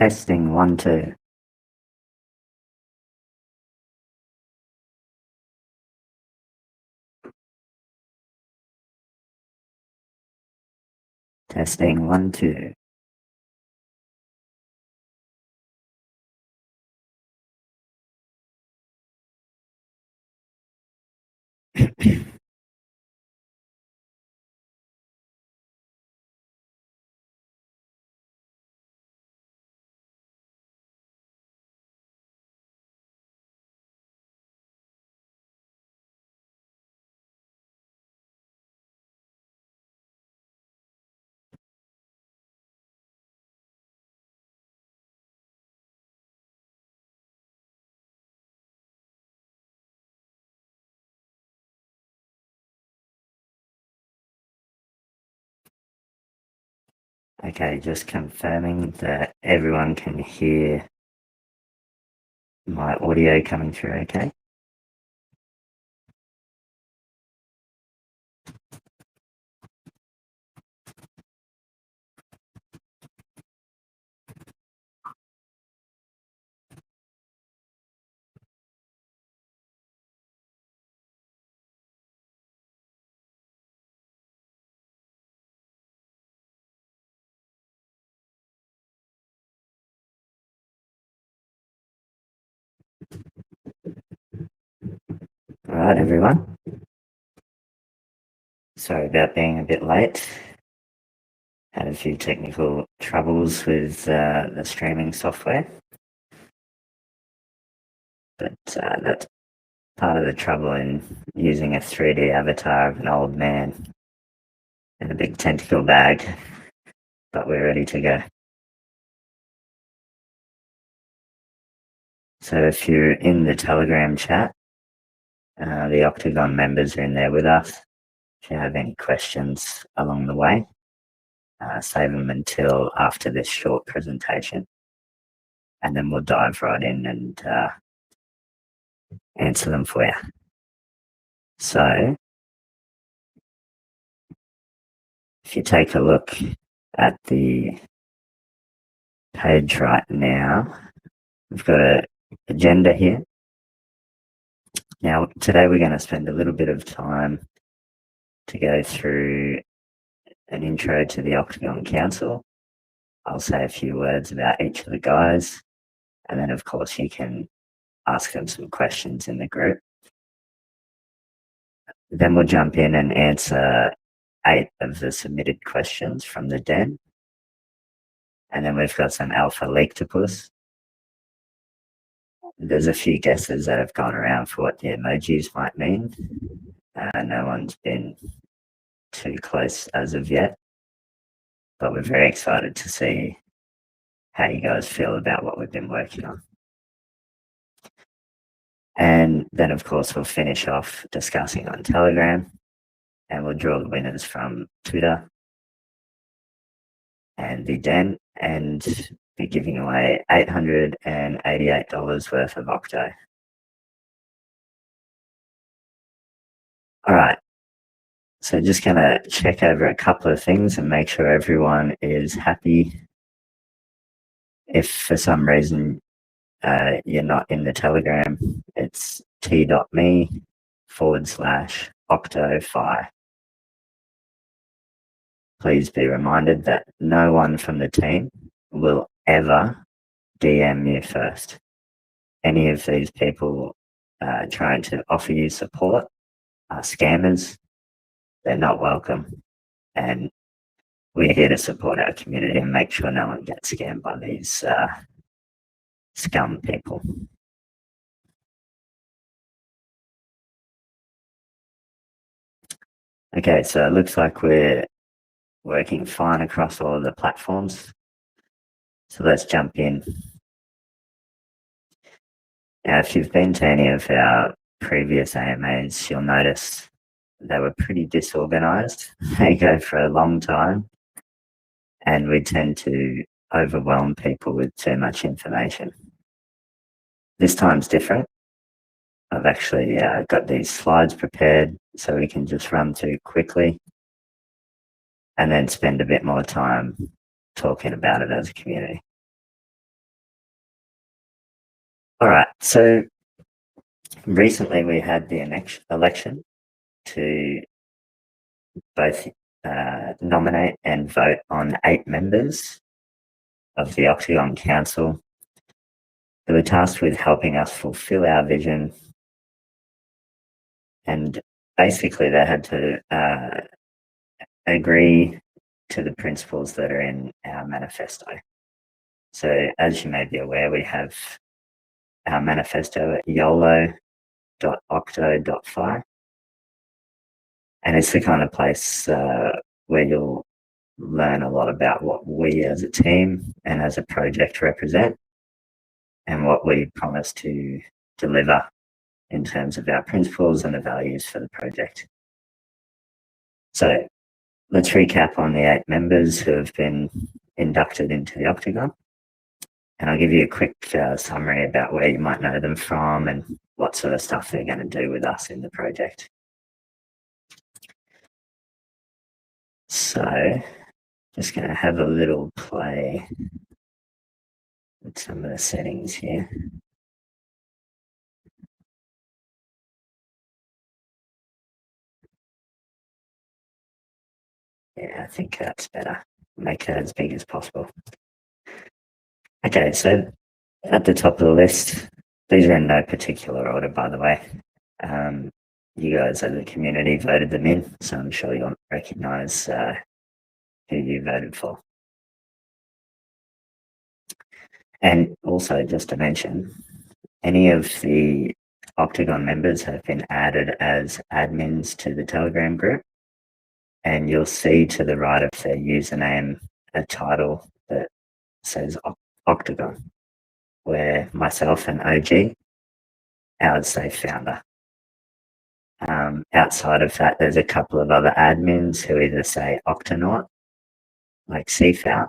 Testing 1, 2. Testing 1, 2. Okay, just confirming that everyone can hear my audio coming through okay. All right, everyone. Sorry about being a bit late. Had a few technical troubles with the streaming software. But that's part of the trouble in using a 3D avatar of an old man in a big tentacle bag. But we're ready to go. So if you're in the Telegram chat, the Octagon members are in there with us. If you have any questions along the way, save them until after this short presentation. And then we'll dive right in and answer them for you. So if you take a look at the page right now, we've got an agenda here. Now, today we're going to spend a little bit of time to go through an intro to the Octagon Council. I'll say a few words about each of the guys, and then of course you can ask them some questions in the group. Then we'll jump in and answer 8 of the submitted questions from the den. And then we've got some ALPHA LEAKtopus. There's a few guesses that have gone around for what the emojis might mean. No one's been too close as of yet, but we're very excited to see how you guys feel about what we've been working on. And then, of course, we'll finish off discussing on Telegram, and we'll draw the winners from Twitter and the den, and be giving away $888 worth of Octo. All right, so just going to check over a couple of things and make sure everyone is happy. If for some reason you're not in the Telegram, it's t.me/OctoFi. Please be reminded that no one from the team will ever DM you first. Any of these people trying to offer you support are scammers. They're not welcome. And we're here to support our community and make sure no one gets scammed by these scum people. Okay, so it looks like we're working fine across all of the platforms. So let's jump in. Now, if you've been to any of our previous AMAs, you'll notice they were pretty disorganized. They go for a long time, and we tend to overwhelm people with too much information. This time's different. I've actually got these slides prepared so we can just run through quickly and then spend a bit more time talking about it as a community. All right, so recently we had the election to both nominate and vote on 8 members of the Octagon Council who were tasked with helping us fulfill our vision. And basically they had to agree to the principles that are in our manifesto. So as you may be aware, we have our manifesto at YOLO.OCTO.fi. And it's the kind of place where you'll learn a lot about what we as a team and as a project represent and what we promise to deliver in terms of our principles and the values for the project. So let's recap on the 8 members who have been inducted into the Octagon. And I'll give you a quick summary about where you might know them from and what sort of stuff they're going to do with us in the project. So just going to have a little play with some of the settings here. Yeah, I think that's better. Make it as big as possible. Okay, so at the top of the list, these are in no particular order, by the way. You guys as a community voted them in, so I'm sure you'll recognise who you voted for. And also, just to mention, any of the Octagon members have been added as admins to the Telegram group, and you'll see to the right of their username a title that says Octagon, where myself and OG, I would say founder. Outside of that, there's a couple of other admins who either say Octonaut, like CFOut,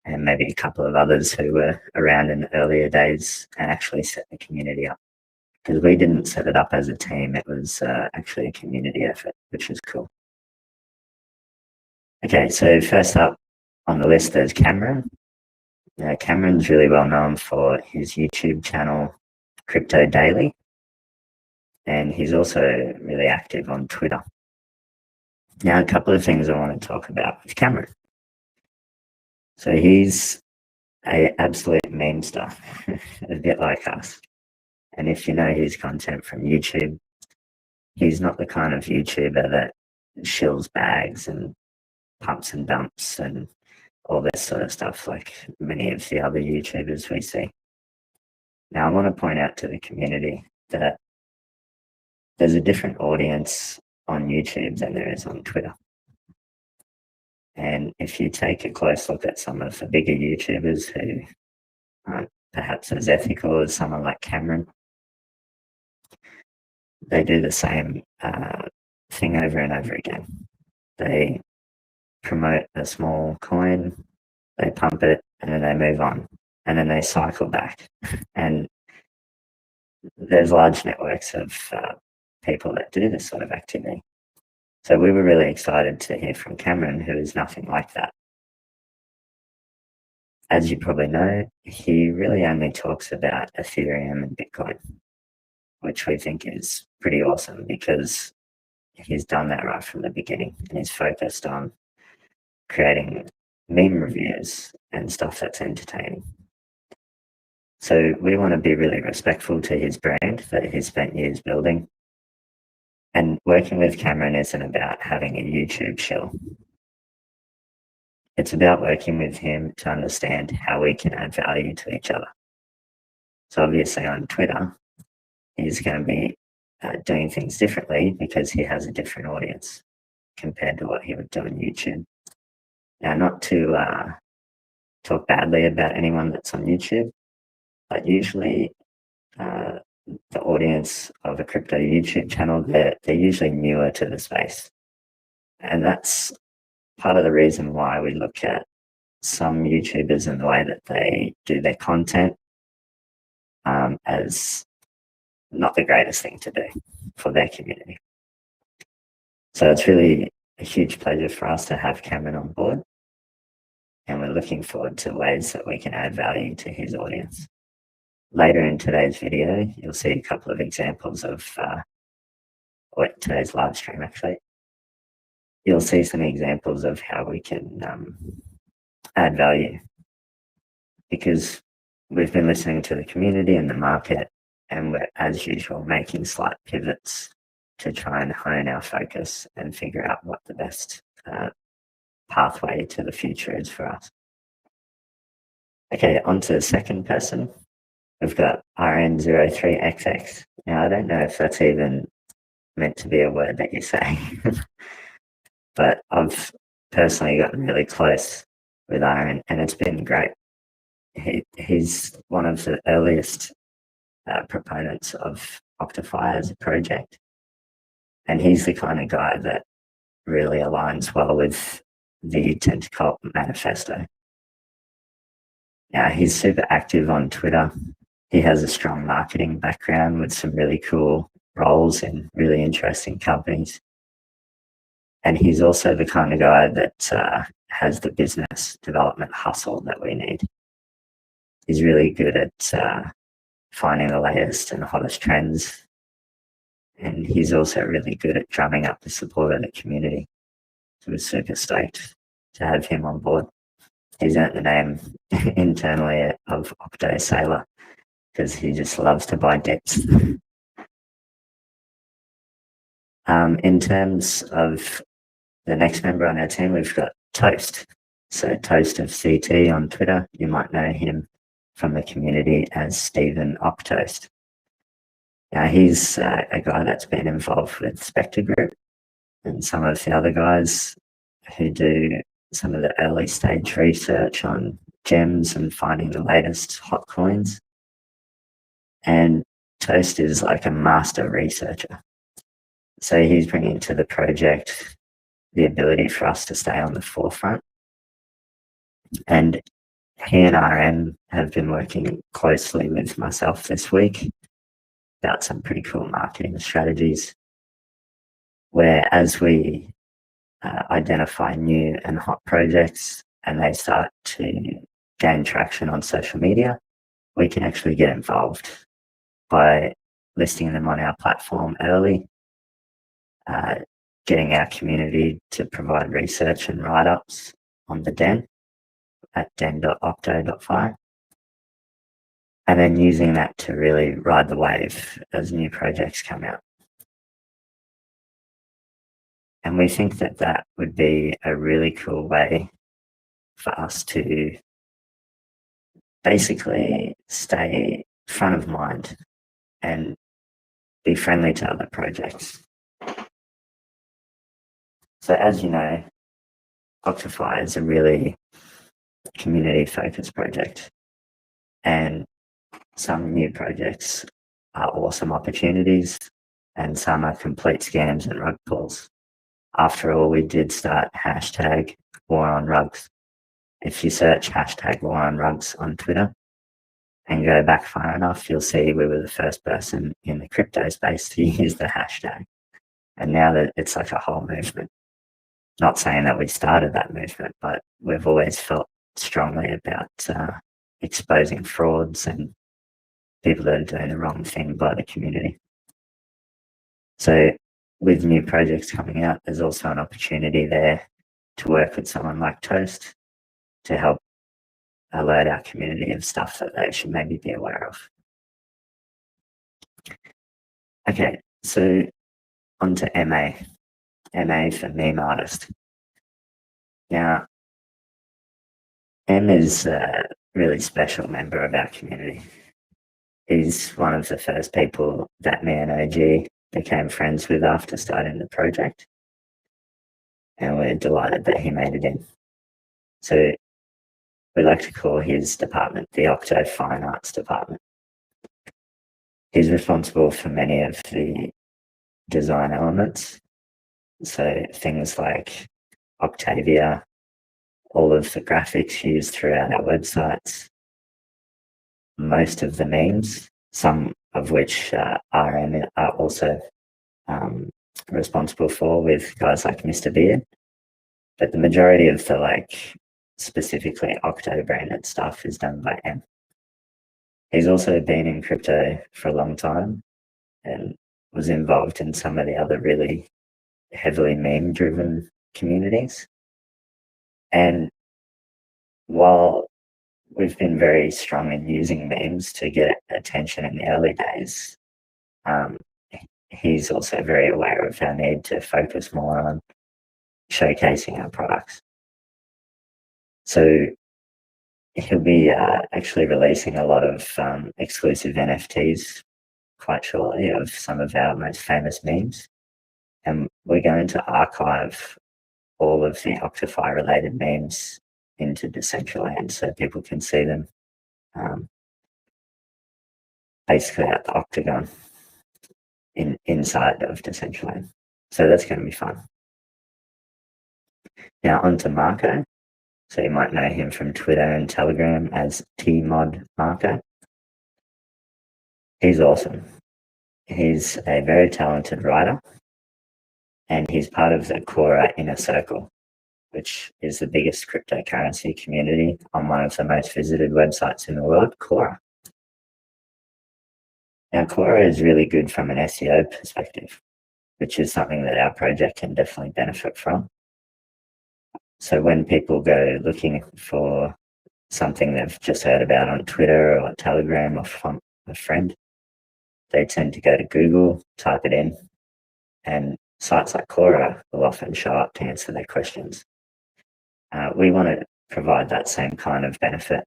and maybe a couple of others who were around in the earlier days and actually set the community up. Because we didn't set it up as a team, it was actually a community effort, which was cool. Okay, so first up on the list there's Cameron. Now, Cameron's really well known for his YouTube channel, Crypto Daily, and he's also really active on Twitter. Now, a couple of things I want to talk about with Cameron. So he's an absolute memester, a bit like us. And if you know his content from YouTube, he's not the kind of YouTuber that shills bags and pumps and dumps and all this sort of stuff like many of the other YouTubers we see. Now, I want to point out to the community that there's a different audience on YouTube than there is on Twitter. And if you take a close look at some of the bigger YouTubers who aren't perhaps as ethical as someone like Cameron, they do the same thing over and over again. They promote a small coin, they pump it, and then they move on. And then they cycle back. And there's large networks of people that do this sort of activity. So we were really excited to hear from Cameron, who is nothing like that. As you probably know, he really only talks about Ethereum and Bitcoin, which we think is pretty awesome because he's done that right from the beginning and he's focused on creating meme reviews and stuff that's entertaining. So we want to be really respectful to his brand that he's spent years building. And working with Cameron isn't about having a YouTube shill. It's about working with him to understand how we can add value to each other. So obviously on Twitter, he's going to be doing things differently because he has a different audience compared to what he would do on YouTube. Now, not to talk badly about anyone that's on YouTube, but usually the audience of a crypto YouTube channel, they're usually newer to the space. And that's part of the reason why we look at some YouTubers and the way that they do their content as not the greatest thing to do for their community. So it's really a huge pleasure for us to have Cameron on board. And we're looking forward to ways that we can add value to his audience. later in today's video, you'll see a couple of examples of, or today's live stream actually, you'll see some examples of how we can add value, because we've been listening to the community and the market, and we're, as usual, making slight pivots to try and hone our focus and figure out what the best pathway to the future is for us. Okay, on to the second person. We've got RN03XX. Now, I don't know if that's even meant to be a word that you say, but I've personally gotten really close with RN, and it's been great. He's one of the earliest proponents of OctoFi as a project, and he's the kind of guy that really aligns well with the Tentacult manifesto. Now, he's super active on Twitter. He has a strong marketing background with some really cool roles in really interesting companies. And he's also the kind of guy that has the business development hustle that we need. He's really good at finding the latest and hottest trends. And he's also really good at drumming up the support of the community. So we're super stoked to have him on board. He's earned the name internally of Octo Sailor because he just loves to buy dips. In terms of the next member on our team, we've got Toast. So Toast of CT on Twitter. You might know him from the community as Stephen Octoast. Now, he's a guy that's been involved with Spectre Group and some of the other guys who do some of the early stage research on gems and finding the latest hot coins. And Toast is like a master researcher. So he's bringing to the project the ability for us to stay on the forefront. And he and RM have been working closely with myself this week about some pretty cool marketing strategies, where as we identify new and hot projects and they start to gain traction on social media, we can actually get involved by listing them on our platform early, getting our community to provide research and write-ups on the den at den.octo.fi, and then using that to really ride the wave as new projects come out. And we think that that would be a really cool way for us to basically stay front of mind and be friendly to other projects. So as you know, OctoFi is a really community-focused project, and some new projects are awesome opportunities and some are complete scams and rug pulls. After all, we did start hashtag War on Rugs. If you search hashtag War on Rugs on Twitter and go back far enough, you'll see we were the first person in the crypto space to use the hashtag. And now that it's like a whole movement. Not saying that we started that movement, but we've always felt strongly about exposing frauds and people that are doing the wrong thing by the community. So with new projects coming out, there's also an opportunity there to work with someone like Toast to help alert our community of stuff that they should maybe be aware of. Okay, so on to MA. MA for meme artist. Now, M is a really special member of our community. He's one of the first people that me and OG became friends with after starting the project. And we're delighted that he made it in. So we like to call his department the Octo Fine Arts Department. He's responsible for many of the design elements. So things like Octavia, all of the graphics used throughout our websites, most of the memes, some of which RM are also responsible for with guys like Mr. Beard. But the majority of the specifically Octo branded stuff is done by M. He's also been in crypto for a long time and was involved in some of the other really heavily meme-driven communities. And while we've been very strong in using memes to get attention in the early days, he's also very aware of our need to focus more on showcasing our products. So he'll be actually releasing a lot of exclusive NFTs quite shortly of some of our most famous memes. And we're going to archive all of the OctoFi related memes into Decentraland so people can see them basically at the Octagon inside of Decentraland. So that's going to be fun. Now on to Marco. So you might know him from Twitter and Telegram as TMod Marco. He's awesome. He's a very talented writer, and he's part of the Quora Inner Circle, which is the biggest cryptocurrency community on one of the most visited websites in the world, Quora. Now, Quora is really good from an SEO perspective, which is something that our project can definitely benefit from. So when people go looking for something they've just heard about on Twitter or Telegram or from a friend, they tend to go to Google, type it in, and sites like Quora will often show up to answer their questions. We want to provide that same kind of benefit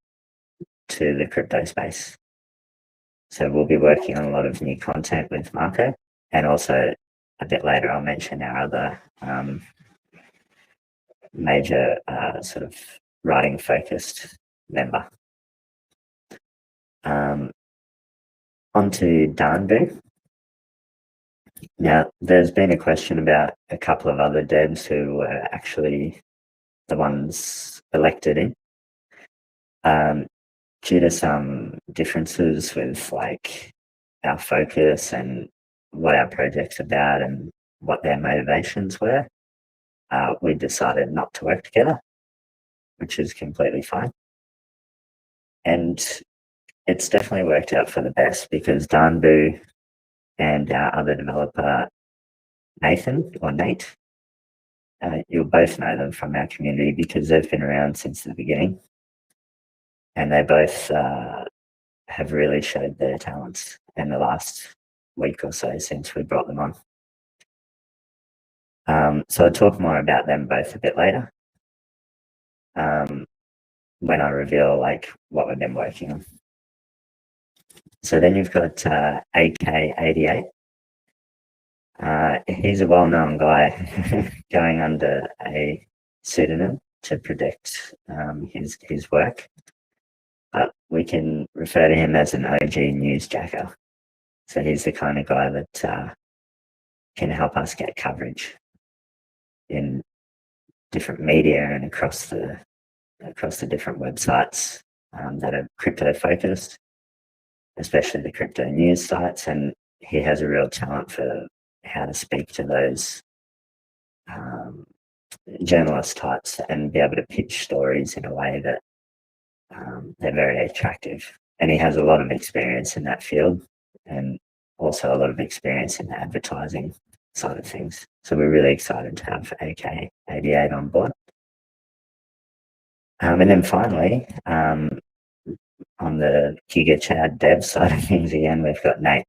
to the crypto space. So we'll be working on a lot of new content with Marco, and also a bit later I'll mention our other major sort of writing focused member. On to Danbu. Now, there's been a question about a couple of other devs who were actually the ones elected in. Due to some differences with like our focus and what our project's about and what their motivations were, we decided not to work together, which is completely fine. And it's definitely worked out for the best because Danbu and our other developer, Nathan or Nate, you'll both know them from our community because they've been around since the beginning. And they both have really showed their talents in the last week or so since we brought them on. So I'll talk more about them both a bit later when I reveal like what we've been working on. So then you've got AK88. He's a well-known guy going under a pseudonym to protect his work. But we can refer to him as an OG newsjacker. So he's the kind of guy that can help us get coverage in different media and across the different websites that are crypto focused, especially the crypto news sites. And he has a real talent for how to speak to those journalist types and be able to pitch stories in a way that they're very attractive. And he has a lot of experience in that field and also a lot of experience in the advertising side of things. So we're really excited to have AK88 on board. And then finally, on the GigaChad dev side of things again, we've got Nate.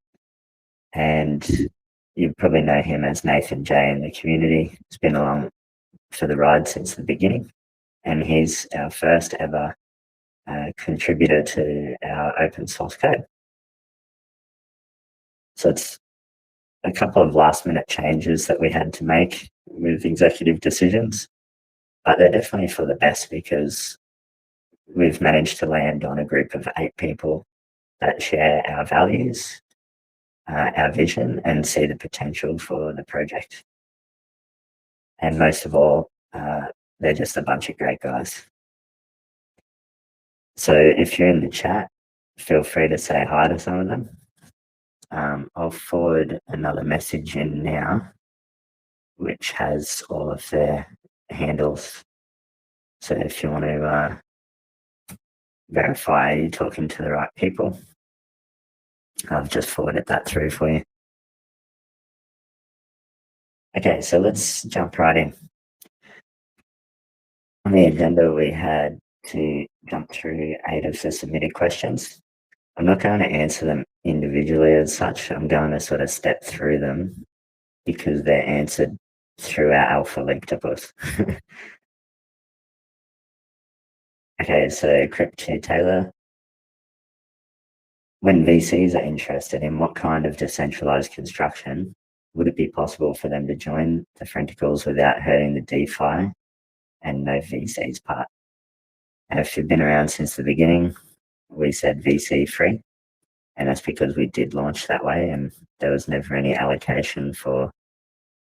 And you probably know him as Nathan J in the community. He's been along for the ride since the beginning. And he's our first ever contributor to our open source code. So it's a couple of last minute changes that we had to make with executive decisions, but they're definitely for the best because we've managed to land on a group of 8 people that share our values, our vision, and see the potential for the project. And most of all, they're just a bunch of great guys. So if you're in the chat, feel free to say hi to some of them. I'll forward another message in now, which has all of their handles. So if you want to verify you're talking to the right people, I've just forwarded that through for you. Okay, so let's jump right in. On the agenda, we had to jump through 8 of the submitted questions. I'm not going to answer them individually as such. I'm going to sort of step through them because they're answered through our ALPHA LEAKtopus. Okay, so Crypt2 Taylor. When VCs are interested in what kind of decentralized construction, would it be possible for them to join the Frenticles without hurting the DeFi and no VCs part? And if you've been around since the beginning, we said VC free, and that's because we did launch that way and there was never any allocation for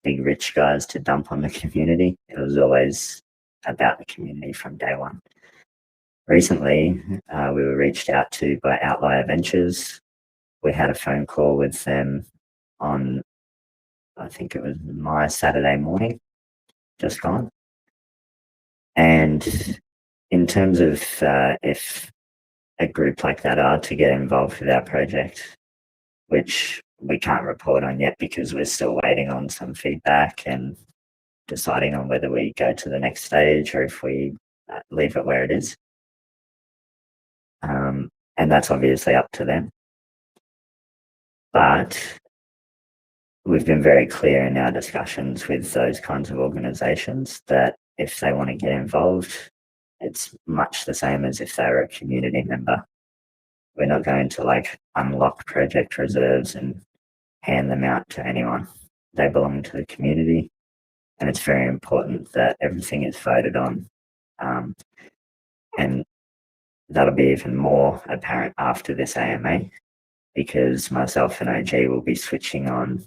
big rich guys to dump on the community. It was always about the community from day one. Recently, we were reached out to by Outlier Ventures. We had a phone call with them on, I think it was my Saturday morning, just gone. And in terms of if a group like that are to get involved with our project, which we can't report on yet because we're still waiting on some feedback and deciding on whether we go to the next stage or if we leave it where it is. And that's obviously up to them. But we've been very clear in our discussions with those kinds of organizations that if they want to get involved, it's much the same as if they were a community member. We're not going to unlock project reserves and hand them out to anyone. They belong to the community, and it's very important that everything is voted on. And that'll be even more apparent after this AMA, because myself and OG will be switching on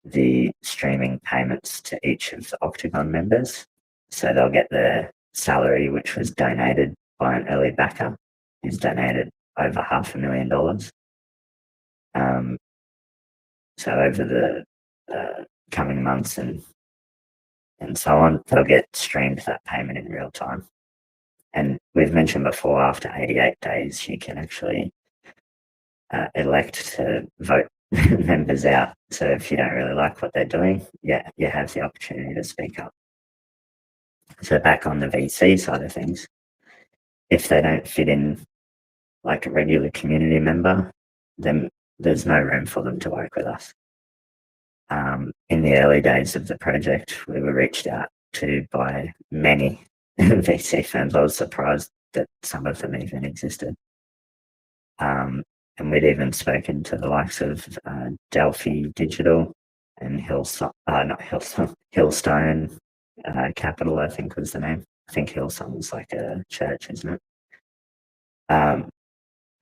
the streaming payments to each of the Octagon members. So they'll get their salary, which was donated by an early backer who's donated over $500,000. So over the coming months and so on, they'll get streamed that payment in real time. And we've mentioned before, after 88 days, you can actually elect to vote members out. So if you don't really like what they're doing, yeah, you have the opportunity to speak up. So back on the VC side of things, if they don't fit in like a regular community member, then there's no room for them to work with us. In the early days of the project, we were reached out to by many VC firms. I was surprised that some of them even existed. And we'd even spoken to the likes of Delphi Digital and Hillstone Capital, I think was the name. I think Hillstone's like a church, isn't it? And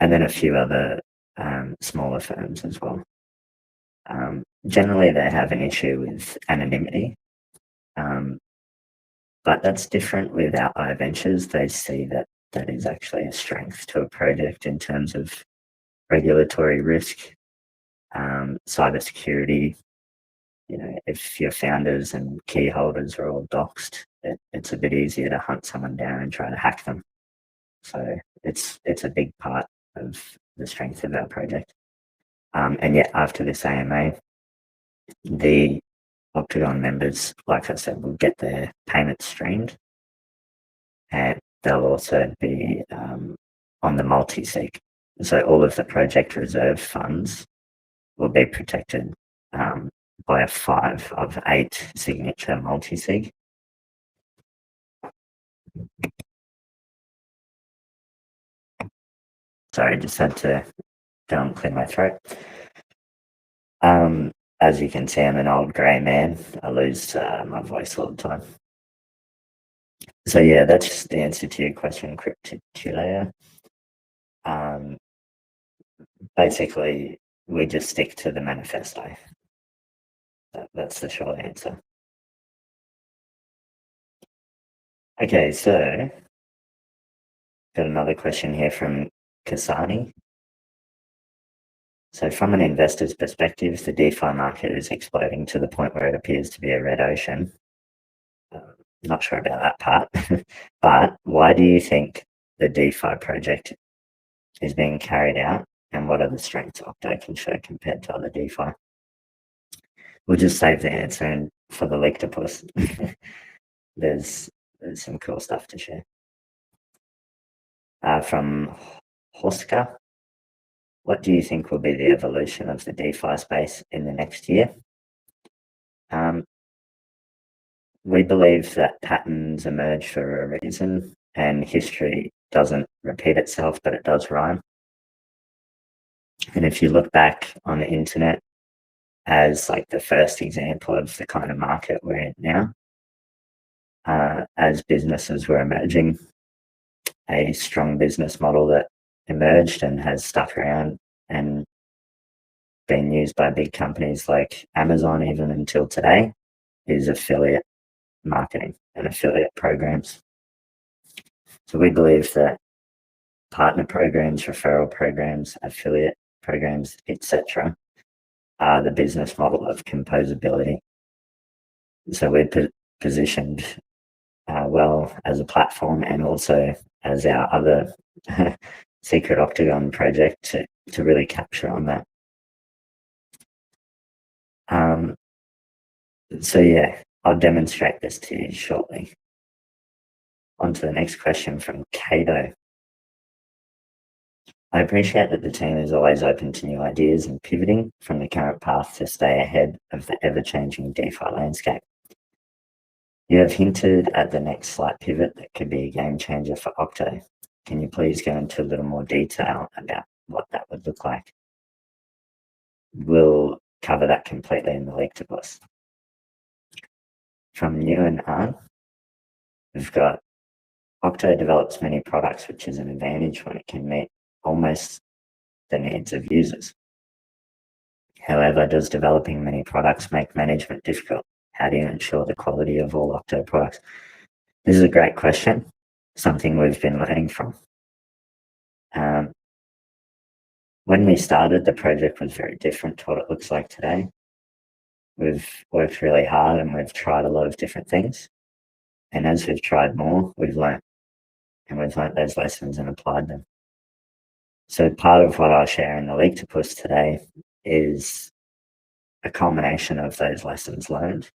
then a few other smaller firms as well. Generally, they have an issue with anonymity, but that's different with Outlier Ventures. They see that that is actually a strength to a project in terms of regulatory risk, cybersecurity. You know, if your founders and key holders are all doxed, it's a bit easier to hunt someone down and try to hack them. So it's a big part of the strength of our project. And yet after this AMA, the Octagon members, like I said, will get their payments streamed, and they'll also be on the multi-sig. So all of the project reserve funds will be protected by a 5 of 8 signature multi-sig. Sorry, just had to go and clear my throat. As you can see, I'm an old grey man. I lose my voice all the time. So yeah, that's just the answer to your question, Cryptulayer. Basically, we just stick to the manifesto. That's the short answer. Okay, so got another question here from Kasani. So from an investor's perspective, the DeFi market is exploding to the point where it appears to be a red ocean. Not sure about that part, but why do you think the DeFi project is being carried out, and what are the strengths Octo can show compared to other DeFi? We'll just save the answer for the LeakTopus. there's some cool stuff to share. From Hoska, what do you think will be the evolution of the DeFi space in the next year? We believe that patterns emerge for a reason, and history doesn't repeat itself, but it does rhyme. And if you look back on the internet as like the first example of the kind of market we're in now, as businesses were emerging, a strong business model that emerged and has stuck around and been used by big companies like Amazon even until today is affiliate marketing and affiliate programs. So we believe that partner programs, referral programs, affiliate programs, etc., are the business model of composability. So we're positioned well as a platform, and also as our other secret Octagon project to really capture on that. So yeah, I'll demonstrate this to you shortly. On to the next question from Cato. I appreciate that the team is always open to new ideas and pivoting from the current path to stay ahead of the ever-changing DeFi landscape. You have hinted at the next slight pivot that could be a game changer for Octo. Can you please go into a little more detail about what that would look like? We'll cover that completely in the LeakTopus. From Nguyen An, we've got Octo develops many products, which is an advantage when it can meet almost the needs of users. However, does developing many products make management difficult? How do you ensure the quality of all Octo products? This is a great question, something we've been learning from. When we started, the project was very different to what it looks like today. We've worked really hard and we've tried a lot of different things. And as we've tried more, we've learned. And we've learned those lessons and applied them. So part of what I'll share in the LeakTopus today is a culmination of those lessons learned,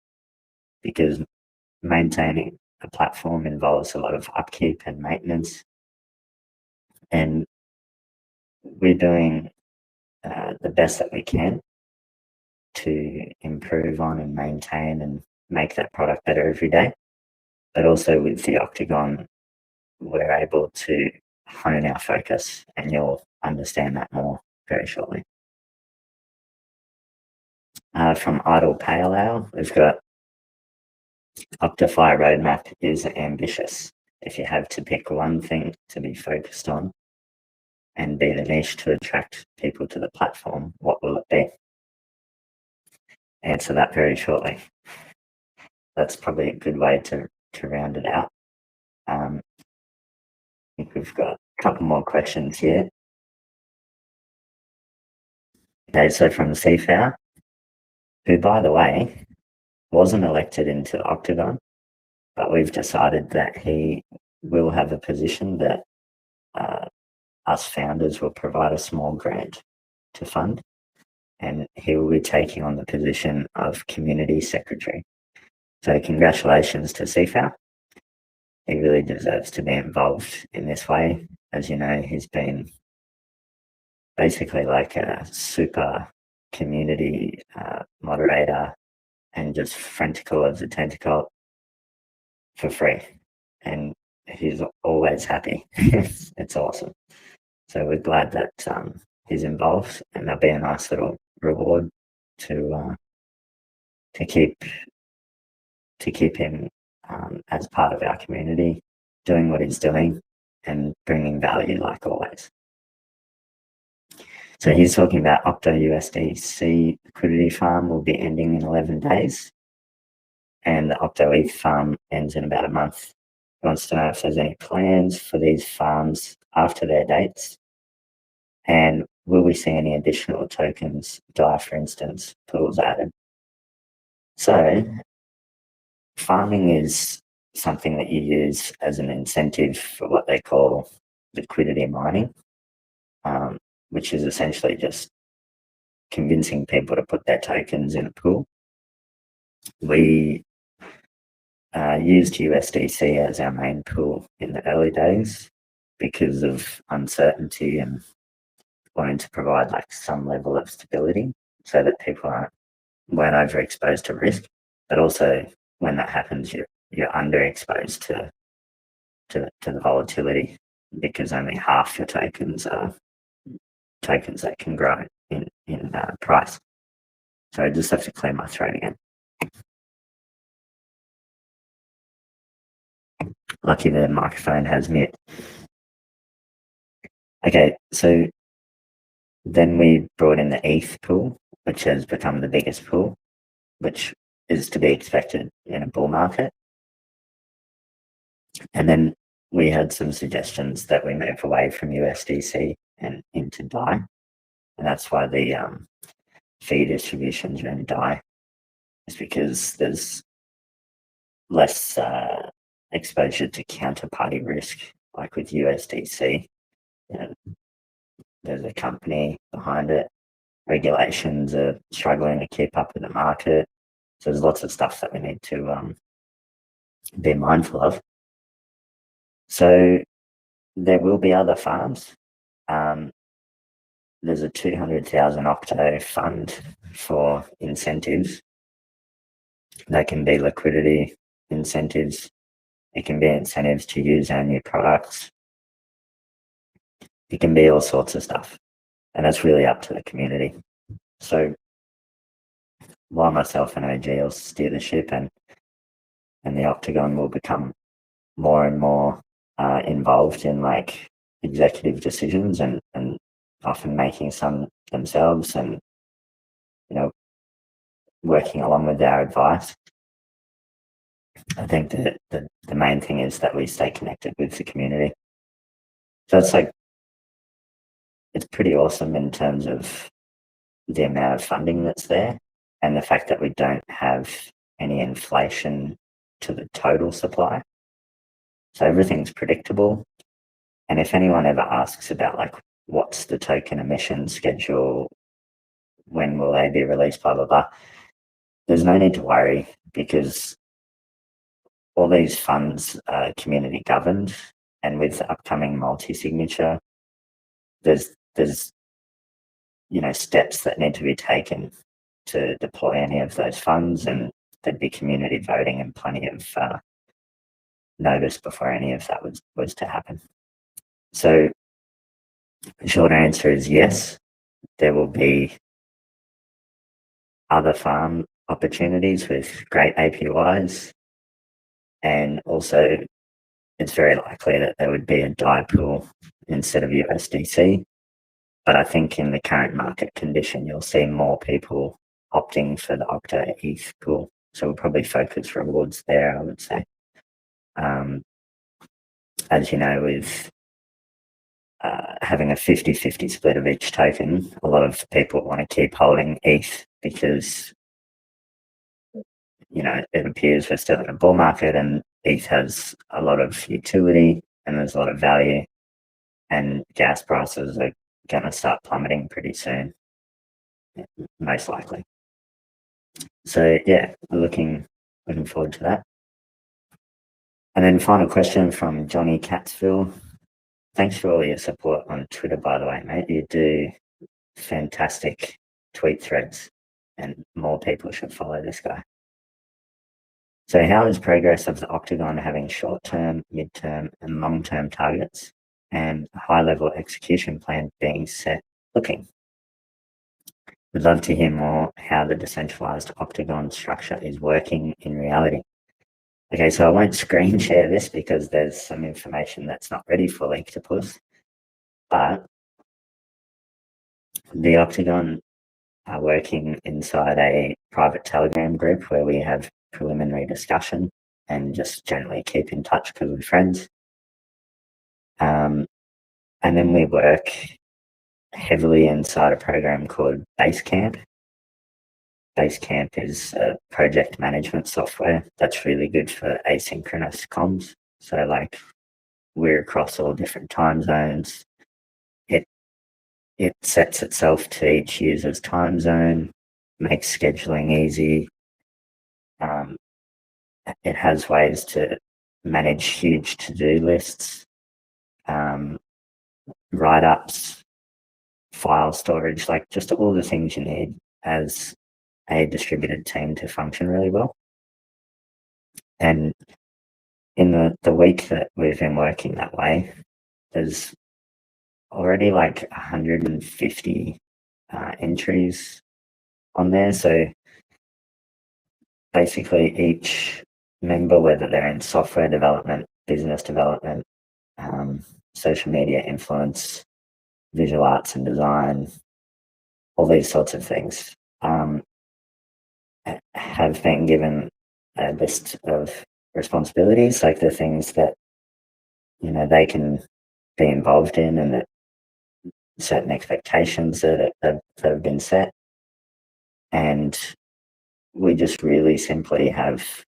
because maintaining a platform involves a lot of upkeep and maintenance. And we're doing the best that we can to improve on and maintain and make that product better every day. But also with the Octagon, we're able to hone our focus, and you'll understand that more very shortly. From Idle Pale Ale, we've got OctoFi roadmap is ambitious. If you have to pick one thing to be focused on and be the niche to attract people to the platform, what will it be? Answer that very shortly. That's probably a good way to round it out. I think we've got a couple more questions here. Okay, so from CFAR, who, by the way, wasn't elected into Octagon, but we've decided that he will have a position that us founders will provide a small grant to fund, and he will be taking on the position of community secretary. So congratulations to CFAR. He really deserves to be involved in this way. As you know, he's been basically like a super community moderator and just frantical as a tentacle for free. And he's always happy. It's awesome. So we're glad that he's involved, and that'll be a nice little reward to keep him as part of our community, doing what he's doing and bringing value like always. So he's talking about Octo USDC liquidity farm will be ending in 11 days, and the Octo ETH farm ends in about a month. He wants to know if there's any plans for these farms after their dates, and will we see any additional tokens, DAI for instance, pools added. So farming is something that you use as an incentive for what they call liquidity mining. which is essentially just convincing people to put their tokens in a pool. We used USDC as our main pool in the early days because of uncertainty and wanting to provide like some level of stability so that people weren't overexposed to risk. But also when that happens, you're underexposed to the volatility, because only half your tokens are tokens that can grow in price. So I just have to clear my throat again. Lucky the microphone has mute. Okay, so then we brought in the ETH pool, which has become the biggest pool, which is to be expected in a bull market. And then we had some suggestions that we move away from USDC and into DAI. And that's why the fee distributions are in DAI. It's because there's less exposure to counterparty risk, like with USDC. There's a company behind it. Regulations are struggling to keep up with the market. So there's lots of stuff that we need to be mindful of. So there will be other farms. There's a 200,000 Octo fund for incentives. That can be liquidity incentives. It can be incentives to use our new products. It can be all sorts of stuff. And that's really up to the community. So while myself and OG will steer the ship, and the Octagon will become more and more involved in like executive decisions and often making some themselves, and working along with our advice. I think that the main thing is that we stay connected with the community. So it's pretty awesome in terms of the amount of funding that's there, and the fact that we don't have any inflation to the total supply. So everything's predictable. And if anyone ever asks about like, what's the token emission schedule, when will they be released, blah, blah, blah, there's no need to worry, because all these funds are community governed, and with the upcoming multi-signature, there's steps that need to be taken to deploy any of those funds, and there'd be community voting and plenty of notice before any of that was to happen. So the short answer is yes, there will be other farm opportunities with great APYs, and also it's very likely that there would be a DAI pool instead of USDC. But I think in the current market condition, you'll see more people opting for the Octo ETH pool. So we'll probably focus rewards there, I would say. As you know, with having a 50-50 split of each token, a lot of people want to keep holding ETH because, it appears we're still in a bull market, and ETH has a lot of utility and there's a lot of value, and gas prices are going to start plummeting pretty soon, most likely. So yeah, we're looking forward to that. And then final question from Johnny Catsville. Thanks for all your support on Twitter, by the way, mate. You do fantastic tweet threads, and more people should follow this guy. So how is progress of the Octagon having short-term, mid-term and long-term targets and a high-level execution plan being set looking? We'd love to hear more how the decentralized Octagon structure is working in reality. Okay, so I won't screen share this because there's some information that's not ready for LeakTopus, but the Octagon are working inside a private Telegram group where we have preliminary discussion and just generally keep in touch because we're friends. And then we work heavily inside a program called Basecamp. Basecamp is a project management software that's really good for asynchronous comms. So like we're across all different time zones. it sets itself to each user's time zone, makes scheduling easy. It has ways to manage huge to-do lists, write-ups, file storage, like just all the things you need as a distributed team to function really well. And in the week that we've been working that way, there's already like 150 entries on there. So basically each member, whether they're in software development, business development, social media influence, visual arts and design, all these sorts of things, have been given a list of responsibilities, like the things that, you know, they can be involved in, and that certain expectations that have been set. And we just really simply have,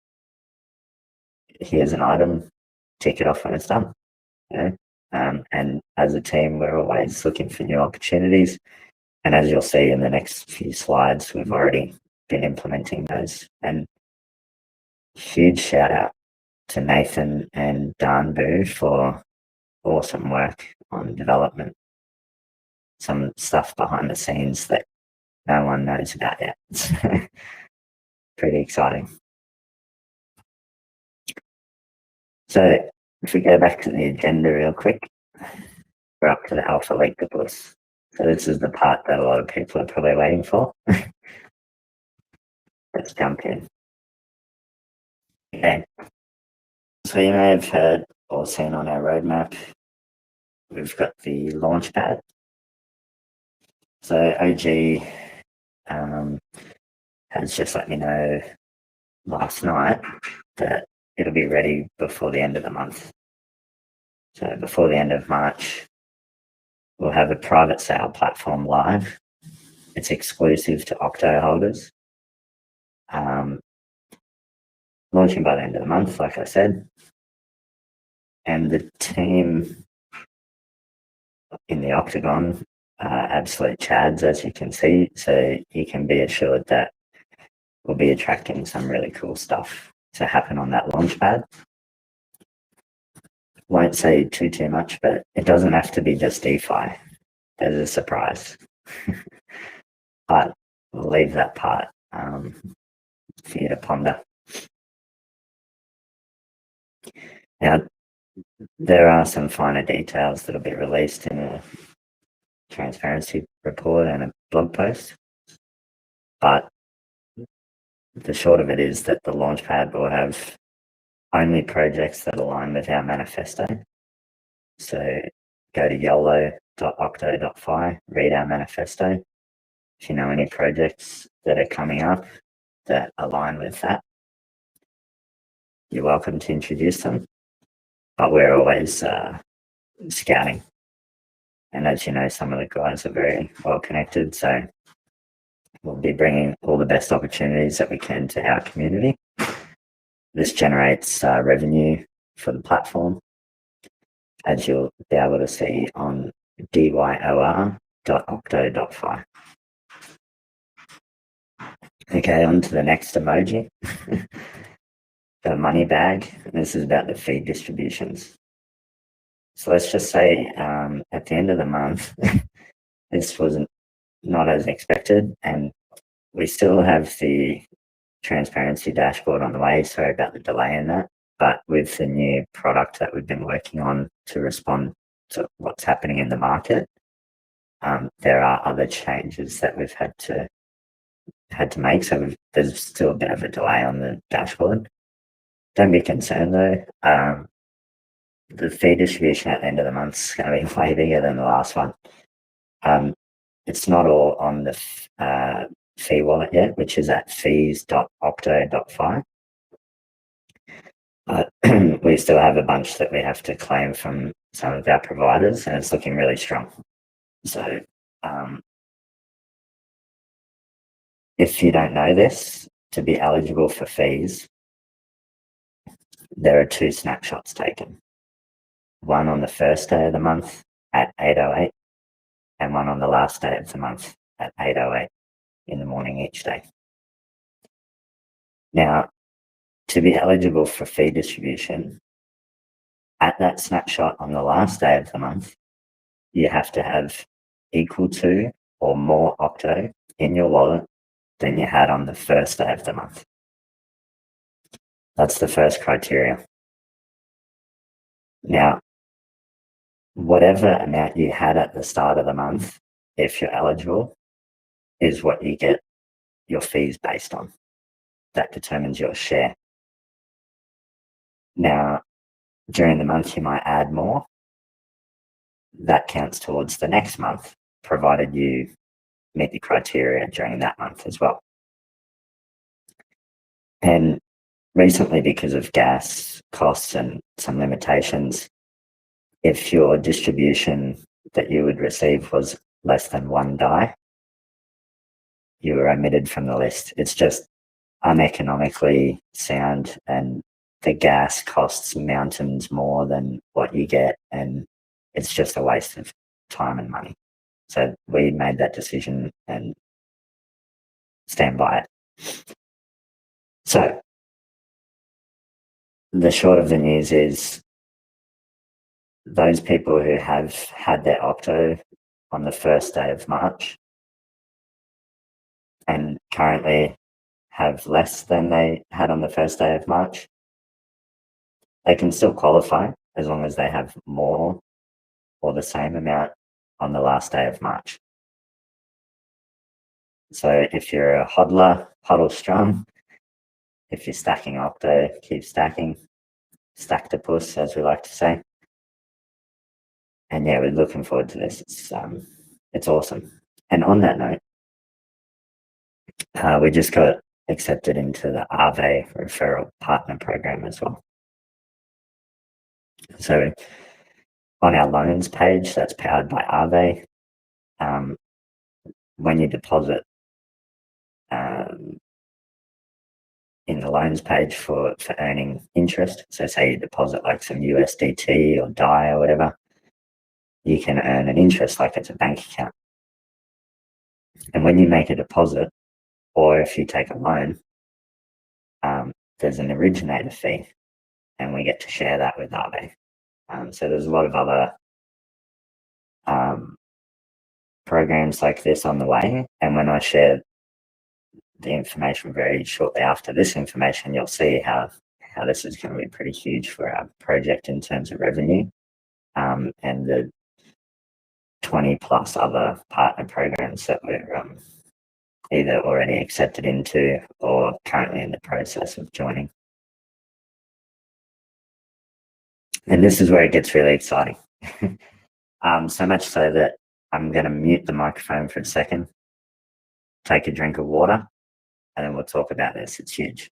here's an item, tick it off when it's done. You know? And as a team, we're always looking for new opportunities. And as you'll see in the next few slides, we've already been implementing those. And huge shout out to Nathan and Danbu for awesome work on development. Some stuff behind the scenes that no one knows about yet. It's pretty exciting. So if we go back to the agenda real quick, we're up to the ALPHA LEAKtopus. So this is the part that a lot of people are probably waiting for. Let's jump in. Okay. So you may have heard or seen on our roadmap, we've got the Launchpad. So OG has just let me know last night that it'll be ready before the end of the month. So before the end of March, we'll have a private sale platform live. It's exclusive to Octo holders. Launching by the end of the month, like I said. And the team in the Octagon are absolute chads, as you can see. So you can be assured that we'll be attracting some really cool stuff to happen on that Launchpad. Won't say too much, but it doesn't have to be just DeFi. There's a surprise. But we'll leave that part for you to ponder. Now, there are some finer details that'll be released in a transparency report and a blog post, but the short of it is that the Launchpad will have only projects that align with our manifesto. So go to yolo.octo.fi, read our manifesto. If you know any projects that are coming up that align with that, you're welcome to introduce them. But we're always scouting. And as you know, some of the guys are very well connected. So we'll be bringing all the best opportunities that we can to our community. This generates revenue for the platform, as you'll be able to see on dyor.octo.fi. Okay, on to the next emoji. The money bag. This is about the feed distributions. So let's just say at the end of the month, this was not as expected, and we still have the transparency dashboard on the way. Sorry about the delay in that. But with the new product that we've been working on to respond to what's happening in the market, there are other changes that we've had to make. So there's still a bit of a delay on the dashboard. Don't be concerned though. The fee distribution at the end of the month is going to be way bigger than the last one. It's not all on the fee wallet yet, which is at fees.octo.fi. We still have a bunch that we have to claim from some of our providers, and it's looking really strong. So if you don't know this, to be eligible for fees, there are 2 snapshots taken. One on the first day of the month at 8:08, and one on the last day of the month at 8:08 in the morning each day. Now, to be eligible for fee distribution, at that snapshot on the last day of the month, you have to have equal to or more Octo in your wallet than you had on the first day of the month. That's the first criteria. Now, whatever amount you had at the start of the month, if you're eligible, is what you get your fees based on. That determines your share. Now, during the month, you might add more. That counts towards the next month, provided you meet the criteria during that month as well. And recently, because of gas costs and some limitations, if your distribution that you would receive was less than 1 DAI, you were omitted from the list. It's just uneconomically sound, and the gas costs mountains more than what you get, and it's just a waste of time and money. So we made that decision and stand by it. So the short of the news is those people who have had their Octo on the first day of March and currently have less than they had on the first day of March, they can still qualify as long as they have more or the same amount on the last day of March. So if you're a hodler, hodl strong. If you're stacking Octo, keep stacking. ACTopus, as we like to say. And yeah, we're looking forward to this. It's awesome. And on that note, we just got accepted into the ALPHA referral partner program as well. So on our loans page, that's powered by ALPHA, when you deposit in the loans page for earning interest, so say you deposit like some USDT or DAI or whatever, you can earn an interest like it's a bank account. And when you make a deposit, or if you take a loan, there's an originator fee, and we get to share that with ALPHA. So there's a lot of other programs like this on the way, and when I share the information very shortly after this information, you'll see how this is going to be pretty huge for our project in terms of revenue, and the 20 plus other partner programs that we're either already accepted into or currently in the process of joining. And this is where it gets really exciting. So much so that I'm going to mute the microphone for a second, take a drink of water, and then we'll talk about this. It's huge.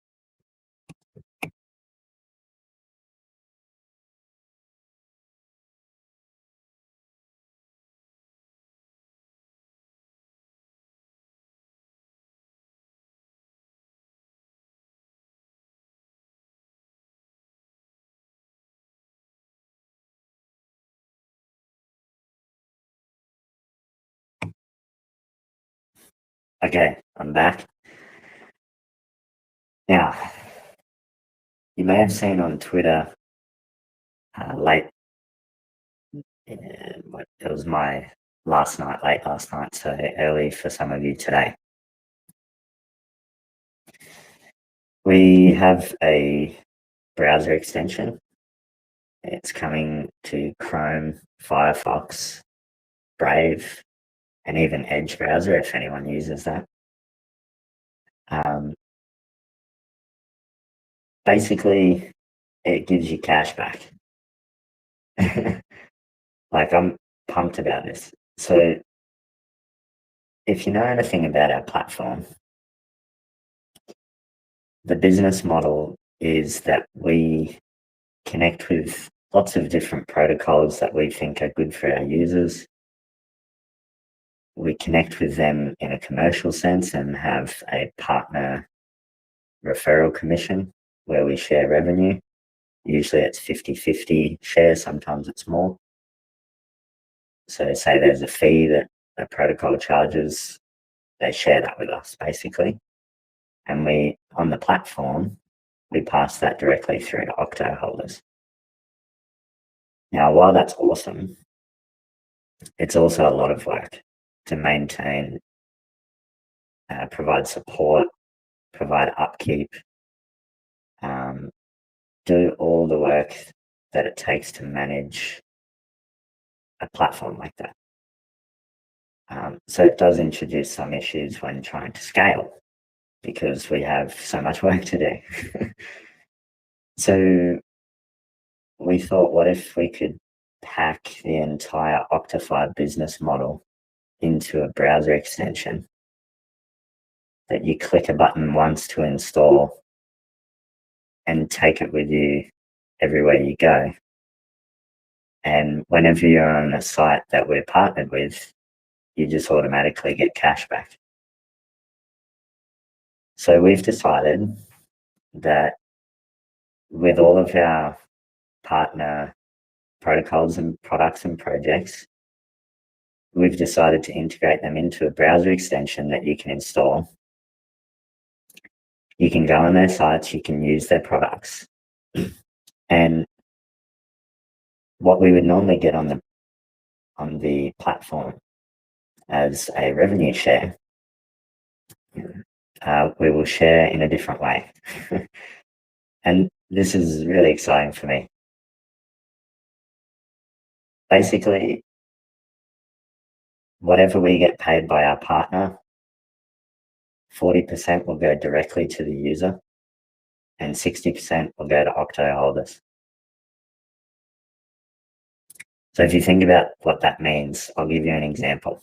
Okay, I'm back. Now, you may have seen on Twitter late, it was my late last night, so early for some of you today. We have a browser extension. It's coming to Chrome, Firefox, Brave, and even Edge browser if anyone uses that. Basically, it gives you cash back. Like, I'm pumped about this. So if you know anything about our platform, the business model is that we connect with lots of different protocols that we think are good for our users. We connect with them in a commercial sense and have a partner referral commission where we share revenue. Usually it's 50-50 share, sometimes it's more. So say there's a fee that the protocol charges, they share that with us basically. And we, on the platform, we pass that directly through to Octo holders. Now, while that's awesome, it's also a lot of work to maintain, provide support, provide upkeep, do all the work that it takes to manage a platform like that. So it does introduce some issues when trying to scale because we have so much work to do. So we thought, what if we could pack the entire OctoFi business model into a browser extension that you click a button once to install and take it with you everywhere you go. And whenever you're on a site that we're partnered with, you just automatically get cash back. So we've decided that with all of our partner protocols and products and projects, we've decided to integrate them into a browser extension that you can install. You can go on their sites, you can use their products. And what we would normally get on the platform as a revenue share, we will share in a different way. And this is really exciting for me. Basically, whatever we get paid by our partner, 40% will go directly to the user and 60% will go to Octo holders. So if you think about what that means, I'll give you an example.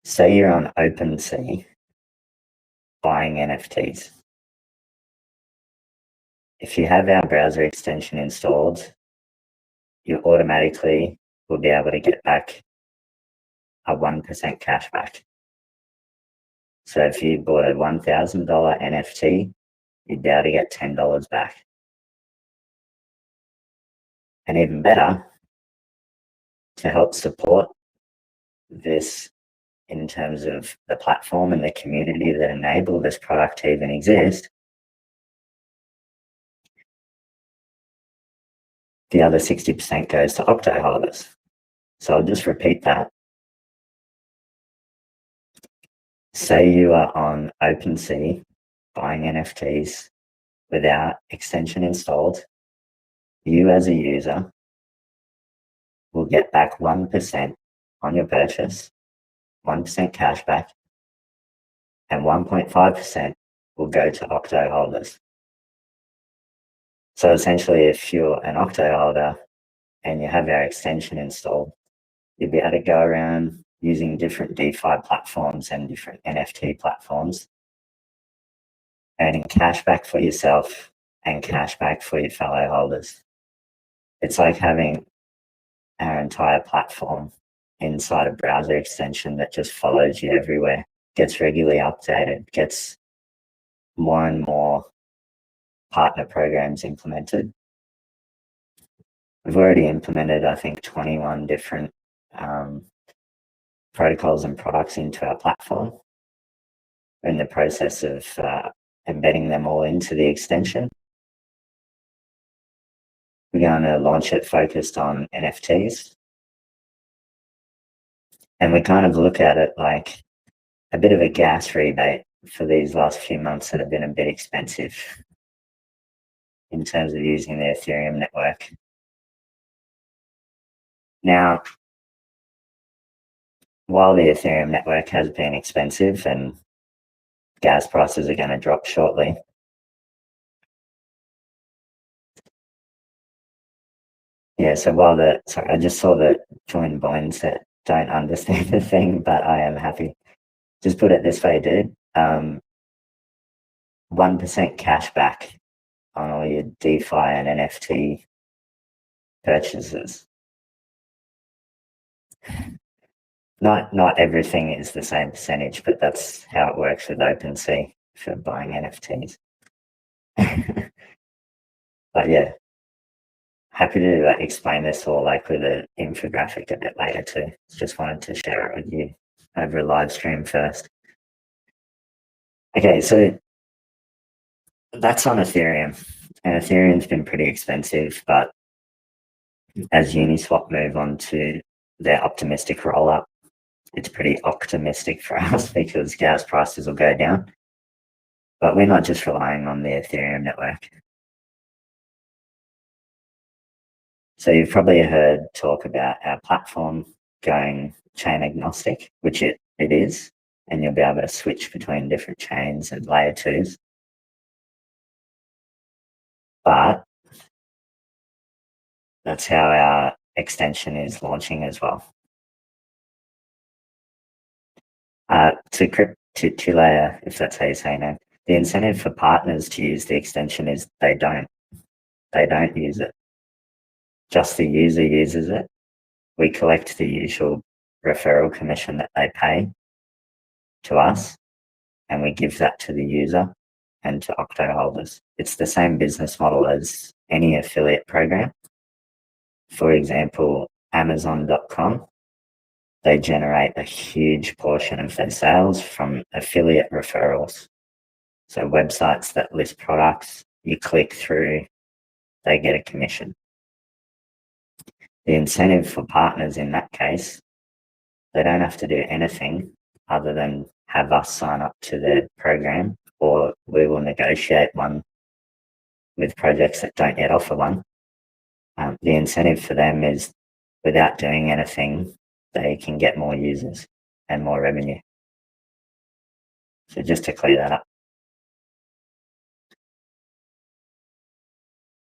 Say you're on OpenSea buying NFTs. If you have our browser extension installed, you automatically will be able to get back a 1% cashback. So if you bought a $1,000 NFT, you'd be able to get $10 back. And even better, to help support this in terms of the platform and the community that enable this product to even exist, the other 60% goes to Octo holders. So I'll just repeat that. Say you are on OpenSea buying NFTs without extension installed, you as a user will get back 1% on your purchase, 1% cashback, and 1.5% will go to Octo holders. So essentially, if you're an Octo holder and you have our extension installed, you'll be able to go around using different DeFi platforms and different NFT platforms, earning cashback for yourself and cashback for your fellow holders. It's like having our entire platform inside a browser extension that just follows you everywhere, gets regularly updated, gets more and more partner programs implemented. We've already implemented, I think, 21 different protocols and products into our platform. We're in the process of embedding them all into the extension. We're going to launch it focused on NFTs. And we kind of look at it like a bit of a gas rebate for these last few months that have been a bit expensive in terms of using the Ethereum network. Now, while the Ethereum network has been expensive and gas prices are going to drop shortly, yeah, so sorry, I just saw the join bonds that don't understand the thing, but I am happy. Just put it this way, dude. 1% cash back on all your DeFi and NFT purchases. Not everything is the same percentage, but that's how it works with OpenSea for buying NFTs. But yeah, happy to explain this all like with an infographic a bit later too. Just wanted to share it with you over a live stream first. Okay, so that's on Ethereum, and Ethereum's been pretty expensive, but as Uniswap move on to their optimistic roll-up, it's pretty optimistic for us because gas prices will go down. But we're not just relying on the Ethereum network. So you've probably heard talk about our platform going chain agnostic, which it is, and you'll be able to switch between different chains and layer 2s. But that's how our extension is launching as well. To two-layer, if that's how you say it, the incentive for partners to use the extension is they don't use it. Just the user uses it. We collect the usual referral commission that they pay to us, and we give that to the user and to Octo holders. It's the same business model as any affiliate program. For example, Amazon.com, they generate a huge portion of their sales from affiliate referrals. So websites that list products, you click through, they get a commission. The incentive for partners in that case, they don't have to do anything other than have us sign up to their program, or we will negotiate one with projects that don't yet offer one. The incentive for them is, without doing anything, they can get more users and more revenue. So just to clear that up.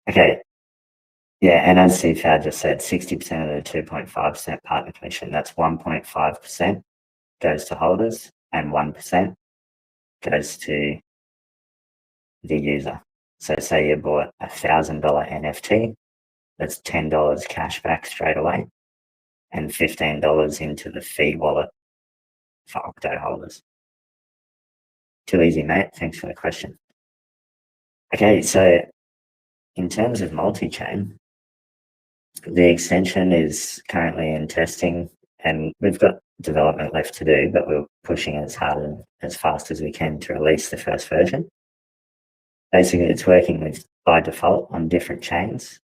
Okay. Yeah, and as CFAD just said, 60% of the 2.5% partner commission, that's 1.5% goes to holders and 1% goes to the user. So say you bought a $1,000 NFT, that's $10 cash back straight away and $15 into the fee wallet for Octo holders. Too easy, mate. Thanks for the question. Okay, so in terms of multi-chain, the extension is currently in testing and we've got development left to do, but we're pushing as hard and as fast as we can to release the first version. Basically, it's working with by default on different chains,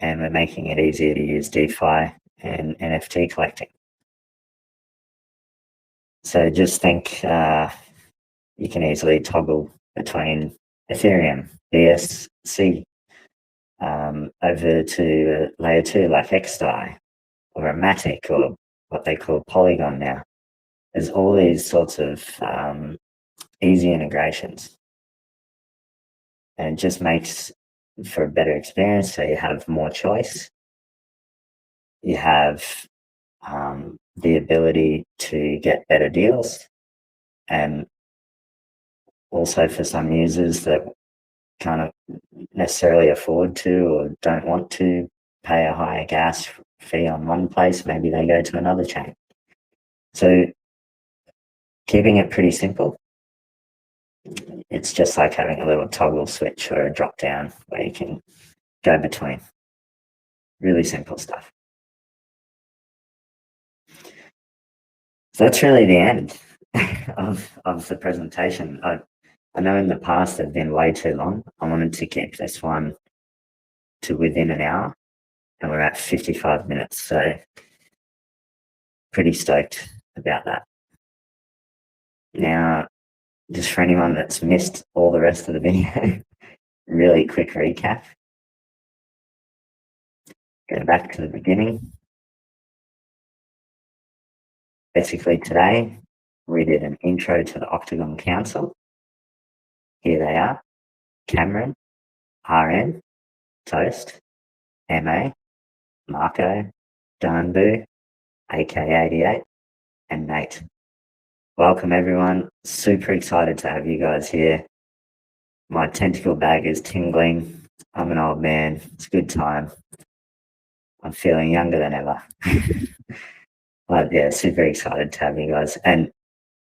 and we're making it easier to use DeFi and NFT collecting. So just think you can easily toggle between Ethereum, BSC, over to layer 2 like XDAI or a Matic or what they call Polygon now. There's all these sorts of easy integrations, and it just makes for a better experience. So you have more choice. You have the ability to get better deals, and also for some users that can't necessarily afford to or don't want to pay a higher gas fee on one place, maybe they go to another chain. So keeping it pretty simple. It's just like having a little toggle switch or a drop down where you can go between. Really simple stuff. So that's really the end of the presentation. I know in the past they've been way too long. I wanted to keep this one to within an hour, and we're at 55 minutes. So pretty stoked about that. Now, just for anyone that's missed all the rest of the video, really quick recap. Go back to the beginning. Basically today, we did an intro to the Octagon Council. Here they are: Cameron, RN, Toast, MA, Marco, Danbu, AK88, and Nate. Welcome everyone. Super excited to have you guys here. My tentacle bag is tingling. I'm an old man. It's a good time. I'm feeling younger than ever. But yeah, super excited to have you guys and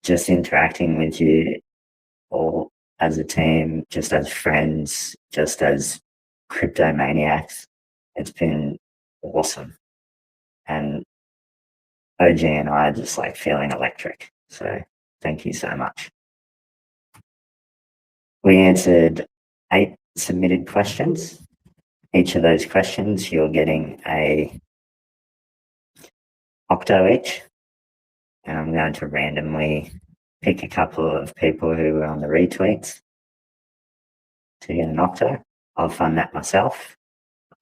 just interacting with you all as a team, just as friends, just as crypto maniacs. It's been awesome. And OG and I are just like feeling electric. So thank you so much. We answered 8 submitted questions. Each of those questions, you're getting a Octo each. And I'm going to randomly pick a couple of people who were on the retweets to get an Octo. I'll fund that myself.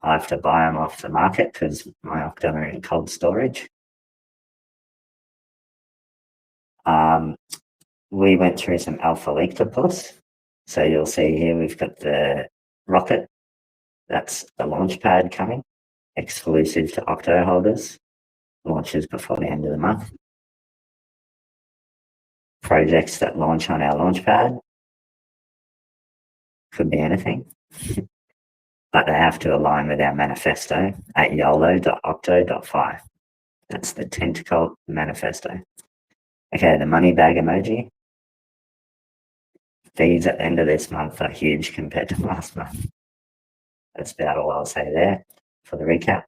I have to buy them off the market because my Octo are in cold storage. We went through some ALPHA LEAKtopus. So you'll see here we've got the rocket. That's the Launchpad coming, exclusive to Octo holders. Launches before the end of the month. Projects that launch on our Launchpad could be anything, but they have to align with our manifesto at YOLO.octo.fi. That's the tentacle manifesto. Okay, the money bag emoji. Fees at the end of this month are huge compared to last month. That's about all I'll say there for the recap.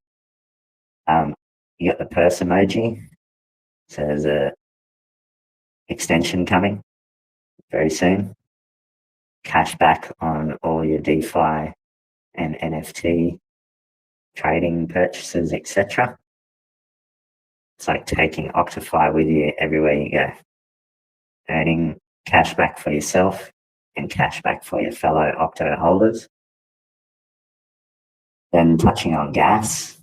You got the purse emoji. So there's a extension coming very soon. Cashback on all your DeFi and NFT trading purchases, etc. It's like taking OctoFi with you everywhere you go. Earning cashback for yourself and cashback for your fellow Octo holders. Then touching on gas,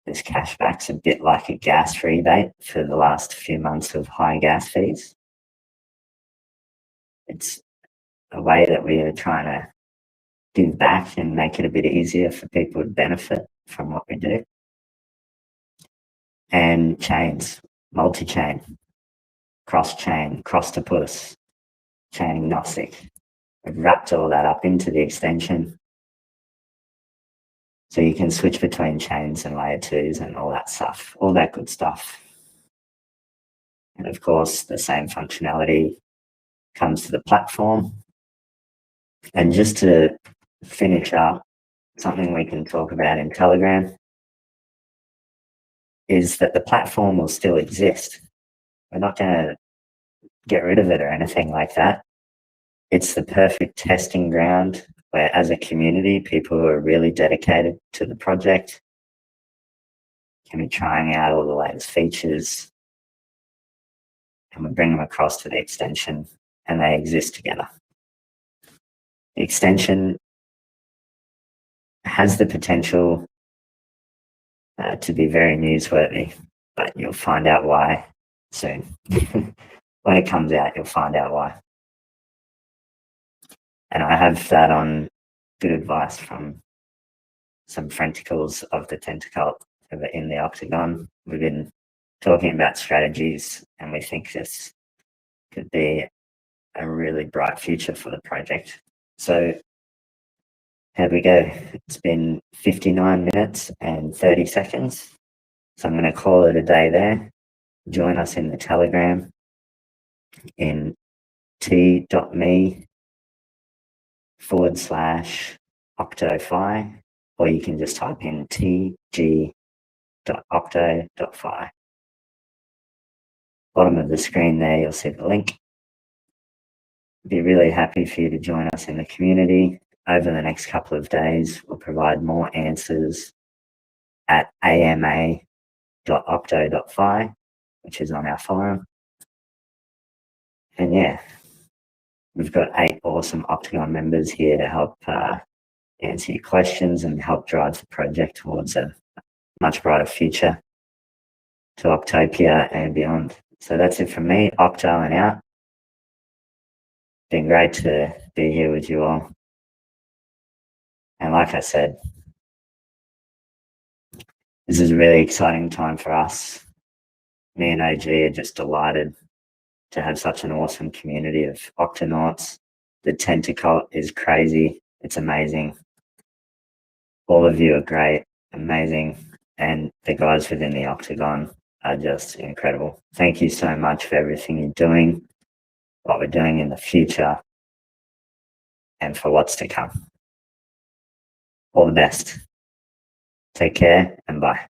this cashback's a bit like a gas rebate for the last few months of high gas fees. It's a way that we are trying to give back and make it a bit easier for people to benefit from what we do. And chains, multi-chain, cross-chain, cross-topus, chain agnostic. We've wrapped all that up into the extension. So you can switch between chains and layer 2s and all that stuff, all that good stuff. And of course, the same functionality comes to the platform. And just to finish up, something we can talk about in Telegram is that the platform will still exist. We're not going to get rid of it or anything like that. It's the perfect testing ground where, as a community, people who are really dedicated to the project can be trying out all the latest features, and we bring them across to the extension and they exist together. The extension has the potential to be very newsworthy, but you'll find out why soon. When it comes out, you'll find out why. And I have that on good advice from some Frenticles of the Tentacle in the Octagon. We've been talking about strategies, and we think this could be a really bright future for the project. So here we go. It's been 59 minutes and 30 seconds. So I'm going to call it a day there. Join us in the Telegram in t.me/OctoFi, or you can just type in tg.octo.fi. Bottom of the screen there, you'll see the link. Be really happy for you to join us in the community. Over the next couple of days, we'll provide more answers at ama.octo.fi, which is on our forum. And yeah, we've got 8 awesome Octagon members here to help answer your questions and help drive the project towards a much brighter future to Octopia and beyond. So that's it from me, Octo and out. Been great to be here with you all. And like I said, this is a really exciting time for us. Me and OG are just delighted to have such an awesome community of Octonauts. The Tentacle is crazy. It's amazing. All of you are great, amazing. And the guys within the Octagon are just incredible. Thank you so much for everything you're doing, what we're doing in the future, and for what's to come. All the best. Take care and bye.